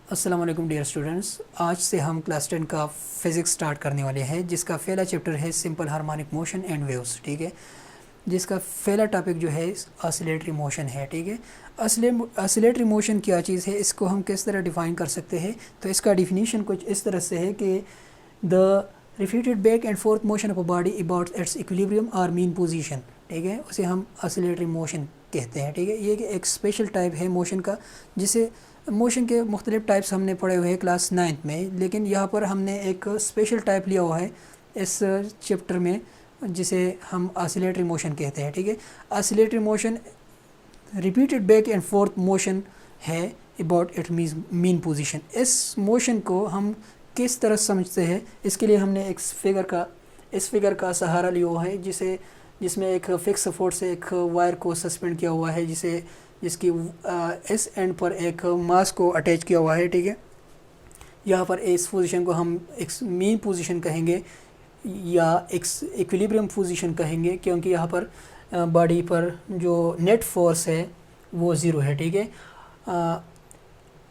अस्सलाम वालेकुम dear students. आज से हम क्लास 10 का फिज़िक्स स्टार्ट करने वाले हैं, जिसका पहला चैप्टर है simple harmonic motion and waves. ठीक है, जिसका पहला टॉपिक जो है ऑसिलेटरी मोशन है। ठीक है, ऑसिलेटरी मोशन क्या चीज़ है, इसको हम किस तरह डिफ़ाइन कर सकते हैं। तो इसका डिफिनीशन कुछ इस तरह से है कि the repeated back and fourth motion of a body about it's equilibrium और मीन पोजीशन। ठीक है, उसे हम ऑसिलेटरी मोशन कहते हैं। ठीक है, ये एक स्पेशल टाइप है मोशन का, जिसे मोशन के मुख्तलिफ टाइप्स हमने पढ़े हुए हैं क्लास 9th में, लेकिन यहाँ पर हमने एक स्पेशल टाइप लिया हुआ है इस चैप्टर में, जिसे हम ऑसिलेटरी मोशन कहते हैं। ठीक है, oscillatory motion repeated back and fourth motion है अबाउट इट मीन पोजीशन। इस मोशन को हम किस तरह समझते हैं, इसके लिए हमने एक इस फिगर का सहारा लिया हुआ है, जिसमें एक फिक्स सपोर्ट से एक वायर को सस्पेंड किया हुआ है, जिसकी इस एंड पर एक मास को अटैच किया हुआ है। ठीक है, यहाँ पर इस पोजीशन को हम एक मीन पोजीशन कहेंगे या एक इक्विलिब्रियम पोजीशन कहेंगे, क्योंकि यहाँ पर बॉडी पर जो नेट फोर्स है वो ज़ीरो है। ठीक है,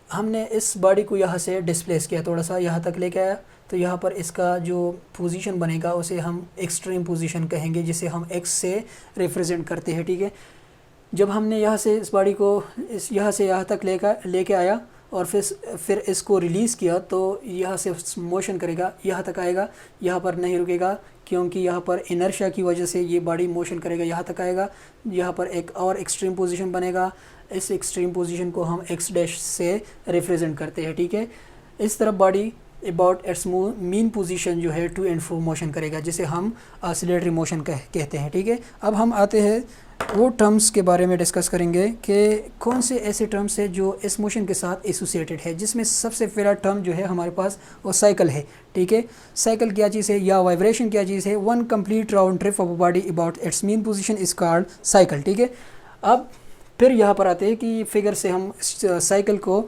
हमने इस बॉडी को यहाँ से डिस्प्लेस किया, थोड़ा सा यहाँ तक लेके आया, तो यहाँ पर इसका जो पोजीशन बनेगा उसे हम एक्सट्रीम पोजीशन कहेंगे, जिसे हम एक्स से रिप्रेजेंट करते हैं। ठीक है, जब हमने यहाँ से इस बॉडी को यहाँ से यहाँ तक लेके आया और फिर इसको रिलीज़ किया, तो यहाँ से मोशन करेगा, यहाँ तक आएगा, यहाँ पर नहीं रुकेगा, क्योंकि यहाँ पर इनर्शिया की वजह से ये बॉडी मोशन करेगा, यहाँ तक आएगा, यहाँ पर एक और एक्सट्रीम पोजीशन बनेगा। इस एक्सट्रीम पोजीशन को हम एक्स डैश से रिप्रेजेंट करते हैं। ठीक है, इस तरफ body about it's mean position जो है टू एंड फ्रो मोशन करेगा, जिसे हम ऑसिलेटरी मोशन कहते हैं। ठीक है, अब हम आते हैं वो टर्म्स के बारे में डिस्कस करेंगे कि कौन से ऐसे टर्म्स है जो इस मोशन के साथ एसोसिएटेड है, जिसमें सबसे पहला टर्म जो है हमारे पास वो साइकिल है। ठीक है, साइकिल क्या चीज़ है या वाइब्रेशन क्या चीज़ है। One complete round trip of body about it's mean position is called cycle. ठीक है, अब फिर यहाँ पर आते हैं कि फिगर से हम साइकिल को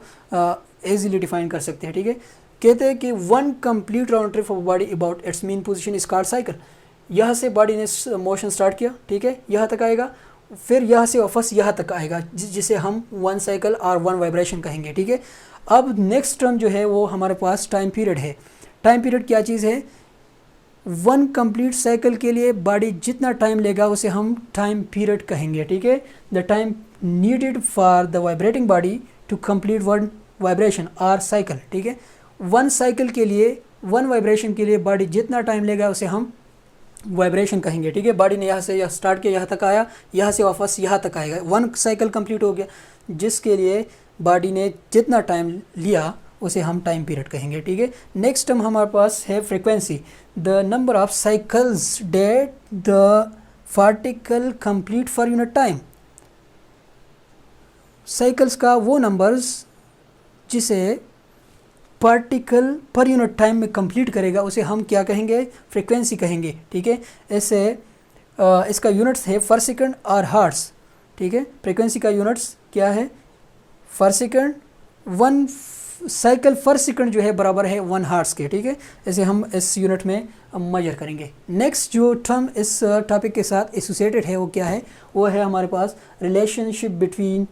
ईजिली डिफाइन कर सकते हैं। ठीक है, कहते हैं कि one complete round trip of body about it's mean position is called cycle. यहाँ से बॉडी ने मोशन स्टार्ट किया, ठीक है, यहाँ तक आएगा, फिर यहाँ से वापस यहाँ तक आएगा, जिसे हम वन साइकिल और वन वाइब्रेशन कहेंगे। ठीक है, अब नेक्स्ट टर्म जो है वो हमारे पास टाइम पीरियड है। टाइम पीरियड क्या चीज़ है, वन कंप्लीट साइकिल के लिए बॉडी जितना टाइम लेगा उसे हम टाइम पीरियड कहेंगे। ठीक है, the time needed for the vibrating body to complete one vibration और साइकिल। ठीक है, वन साइकिल के लिए, वन वाइब्रेशन के लिए बॉडी जितना टाइम लेगा उसे हम वाइब्रेशन कहेंगे। ठीक है, बॉडी ने यहाँ से यहाँ स्टार्ट किया, यहाँ तक आया, यहाँ से वापस यहाँ तक आएगा, वन साइकिल कंप्लीट हो गया, जिसके लिए बॉडी ने जितना टाइम लिया उसे हम टाइम पीरियड कहेंगे। ठीक है, नेक्स्ट टर्म हमारे पास है frequency, the number of cycles that the particle complete for unit time. Cycles का वो नंबर्स जिसे पार्टिकल पर यूनिट टाइम में कंप्लीट करेगा उसे हम क्या कहेंगे, फ्रीक्वेंसी कहेंगे। ठीक है, ऐसे इसका यूनिट्स है पर सेकंड और हर्ट्ज। ठीक है, फ्रीक्वेंसी का यूनिट्स क्या है, पर सेकंड, वन साइकिल पर सेकंड जो है बराबर है वन हर्ट्ज के। ठीक है, ऐसे हम इस यूनिट में मेजर करेंगे। नेक्स्ट जो टर्म इस टॉपिक के साथ एसोसिएटेड है वो क्या है, वो है हमारे पास relationship between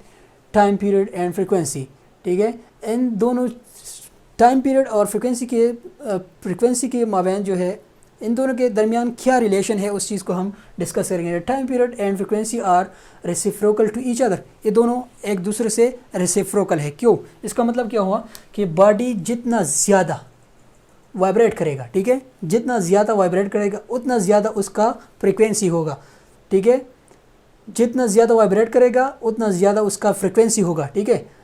time period and frequency. ठीक है, इन दोनों टाइम पीरियड और फ्रीक्वेंसी के माबैन जो है, इन दोनों के दरमियान क्या रिलेशन है, उस चीज़ को हम डिस्कस करेंगे। Time period and frequency are reciprocal to each other, ये दोनों एक दूसरे से रेसिप्रोकल है। क्यों, इसका मतलब क्या हुआ कि बॉडी जितना ज़्यादा वाइब्रेट करेगा, ठीक है, जितना ज़्यादा वाइब्रेट करेगा उतना ज़्यादा उसका फ्रीक्वेंसी होगा। ठीक है, जितना ज़्यादा वाइब्रेट करेगा उतना ज़्यादा उसका फ्रीक्वेंसी होगा। ठीक है,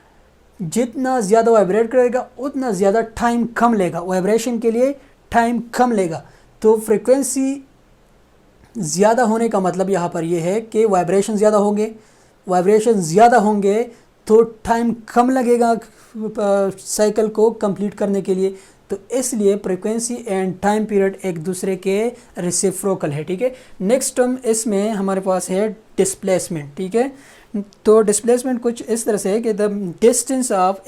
जितना ज़्यादा वाइब्रेट करेगा उतना ज़्यादा टाइम कम लेगा, वाइब्रेशन के लिए टाइम कम लेगा। तो फ्रीक्वेंसी ज़्यादा होने का मतलब यहाँ पर ये है कि वाइब्रेशन ज़्यादा होंगे तो टाइम कम लगेगा साइकिल को कंप्लीट करने के लिए। तो इसलिए फ्रीक्वेंसी एंड टाइम पीरियड एक दूसरे के रेसिप्रोकल है। ठीक है, नेक्स्ट टर्म इसमें हमारे पास है डिस्प्लेसमेंट। ठीक है, तो डिस्प्लेसमेंट कुछ इस तरह से है कि the distance of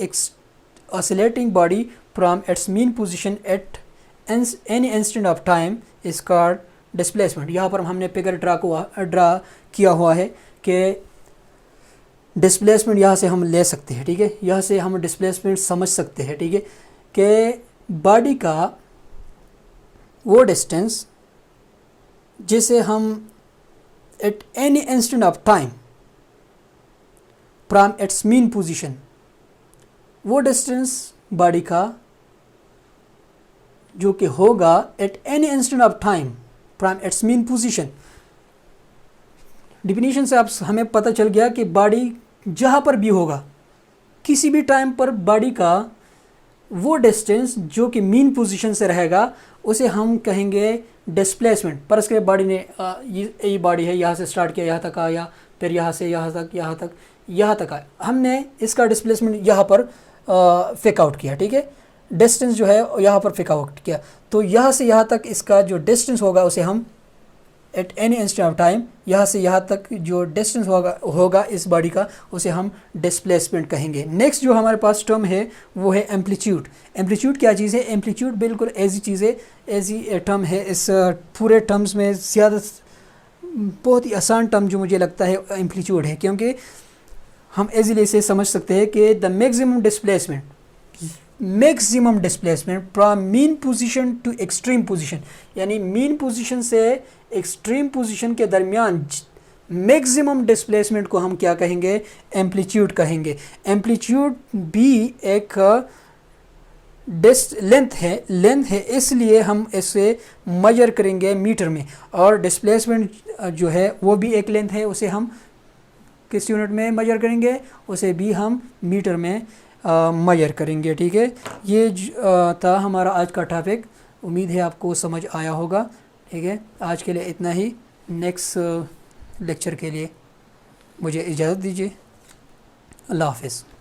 oscillating body from its mean position at any instant of time is called displacement. यहाँ पर हमने फिगर ड्रा किया हुआ है कि डिस्प्लेसमेंट यहाँ से हम ले सकते हैं, ठीक है, यहाँ से हम डिस्प्लेसमेंट समझ सकते हैं, ठीक है, कि बॉडी का वो डिस्टेंस जिसे हम at any instant of time from its mean position, वो डिस्टेंस बॉडी का जो कि होगा at any instant of time from its mean position. Definition से आप हमें पता चल गया कि बॉडी जहाँ पर भी होगा किसी भी टाइम पर बॉडी का वो डिस्टेंस जो कि मीन पोजीशन से रहेगा उसे हम कहेंगे डिस्प्लेसमेंट। पर इसके बॉडी ने ये बॉडी है, यहाँ से स्टार्ट किया, यहाँ तक आया, फिर यहाँ से यहाँ तक, यहाँ तक आया, हमने इसका डिस्प्लेसमेंट यहाँ पर फेक आउट किया, ठीक है, डिस्टेंस जो है यहाँ पर फेक आउट किया। तो यहाँ से यहाँ तक इसका जो डिस्टेंस होगा उसे हम at any instant of time, यहाँ से यहाँ तक जो डिस्टेंस होगा इस बॉडी का उसे हम डिस्प्लेसमेंट कहेंगे। नेक्स्ट जो हमारे पास टर्म है वो है एम्पलीट्यूड। एम्पलीट्यूड क्या चीज़ है? एम्पलीट्यूड बिल्कुल ऐसी चीज़ है, ऐसी टर्म है, इस पूरे टर्म्स में ज़्यादा बहुत ही आसान टर्म जो मुझे लगता है एम्पलीट्यूड है, क्योंकि हम इजीली इसे समझ सकते हैं कि the maximum displacement from mean position to extreme position, यानी मीन पोजीशन से एक्सट्रीम पोजीशन के दरमियान मैक्सिमम डिस्प्लेसमेंट को हम क्या कहेंगे? एम्पलीट्यूड कहेंगे। एम्पलीट्यूड भी एक लेंथ है, इसलिए हम इसे मेजर करेंगे मीटर में, और डिस्प्लेसमेंट जो है वो भी एक लेंथ है, उसे हम किस यूनिट में मेजर करेंगे? उसे भी हम मीटर में मेजर करेंगे, ठीक है। ये था हमारा आज का टॉपिक, उम्मीद है आपको समझ आया होगा, ठीक है। आज के लिए इतना ही, नेक्स्ट लेक्चर के लिए मुझे इजाज़त दीजिए। अल्लाह हाफ़िज़।